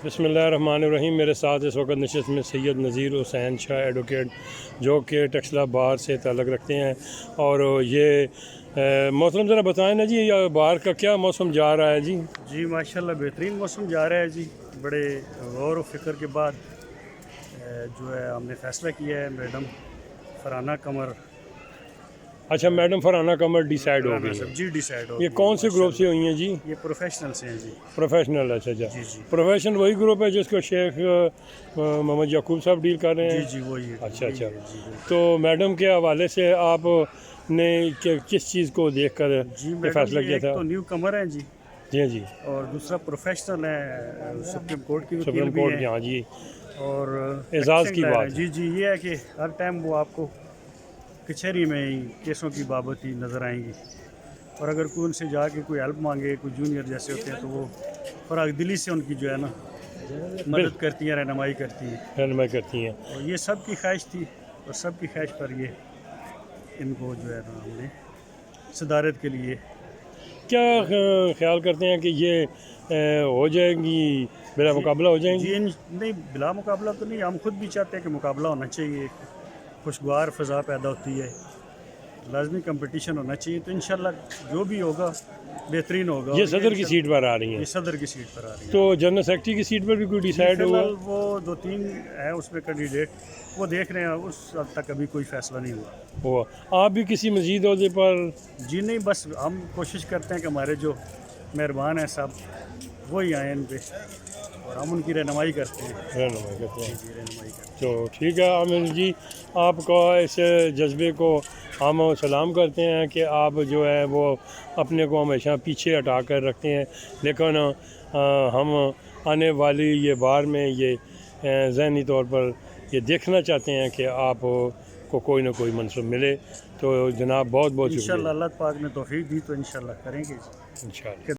बिस्मिल्लाहिर्रहमानिर्रहीम। मेरे साथ इस वक्त नशिस्त में सैयद नज़ीर हुसैन शाह एडवोकेट, जो कि टक्सला बार से ताल्लुक़ रखते हैं। और ये मौसम ज़रा बताएं ना जी, ये बाहर का क्या मौसम जा रहा है जी? जी माशाल्लाह बेहतरीन मौसम जा रहा है जी। बड़े गौर व फिक्र के बाद जो है हमने फ़ैसला किया है मैडम फरहाना कमर। अच्छा, मैडम फरहाना कमर डिसाइड हो गई है। जी डिसाइड हो ये गई कौन से ग्रुप से माशाल्लाह। हुई हैं जी? ये प्रोफेशनल से हैं जी। प्रोफेशनल। अच्छा जी अच्छा, जी प्रोफेशनल वही ग्रुप है जिसको शेख मोहम्मद याकूब साहब डील कर रहे जी हैं? जी वही है। अच्छा अच्छा, जी तो मैडम के हवाले से आपने किस चीज़ को देख कर जी ये मैडम, फ़ैसला ये किया एक था? तो न्यू कमर हैं जी, जी जी, और दूसरा प्रोफेशनल है, सुप्रीम कोर्ट की वकील सुप्रीम भी कोर्ट हैं के, हाँ जी, और एजाज़ practicing की lawyer बात हैं। है। जी जी, ये है कि हर टाइम वो आपको कचहरी में ही केसों की बाबत ही नज़र आएंगी, और अगर कोई उनसे जाके कोई हेल्प मांगे, कोई जूनियर जैसे होते हैं, तो वो फराग दिली से उनकी जो है ना मदद करती हैं, रहनुमाई करती हैं। रहनुमाई करती हैं। और ये सब की ख्वाहिश थी, और सब की ख्वाहिश पर ये इनको जो है ना हमने सदारत के लिए। क्या ख्याल करते हैं कि ये हो जाएंगी, मेरा मुकाबला हो जाएंगी? जी नहीं, बिला मुकाबला तो नहीं, हम खुद भी चाहते हैं कि मुकाबला होना चाहिए, खुशगवार फ़ज़ा पैदा होती है, लाजमी कंपटीशन होना चाहिए, तो इंशाल्लाह जो भी होगा बेहतरीन होगा। ये और सदर की सीट पर आ रही ये हैं, सदर की सीट पर आ रही है। तो जनरल सेक्रेटरी की सीट पर भी कोई डिसाइड हुआ? फिलहाल वो 2-3 है उसमें कैंडिडेट, वो देख रहे हैं, उस अब तक अभी कोई फ़ैसला नहीं हुआ। आप भी किसी मजीद अहदे पर? जी नहीं, बस हम कोशिश करते हैं कि हमारे जो मेहरबान हैं साहब वही आए इन पे, और हम उनकी रहनुमाई करते हैं। रहनुमाई करते हैं। जी रहनुमाई करते हैं। तो ठीक है आमिर जी, आपका इस जज्बे को हम सलाम करते हैं कि आप जो है वो अपने को हमेशा पीछे हटा कर रखते हैं, लेकिन हम आने वाली ये बार में ये ज़हनी तौर पर ये देखना चाहते हैं कि आप को कोई ना कोई मनसब मिले। तो जनाब बहुत बहुत शुक्रिया। इंशाल्लाह अल्लाह पाक ने तौफीक दी तो इंशाल्लाह करेंगे। इंशाल्लाह।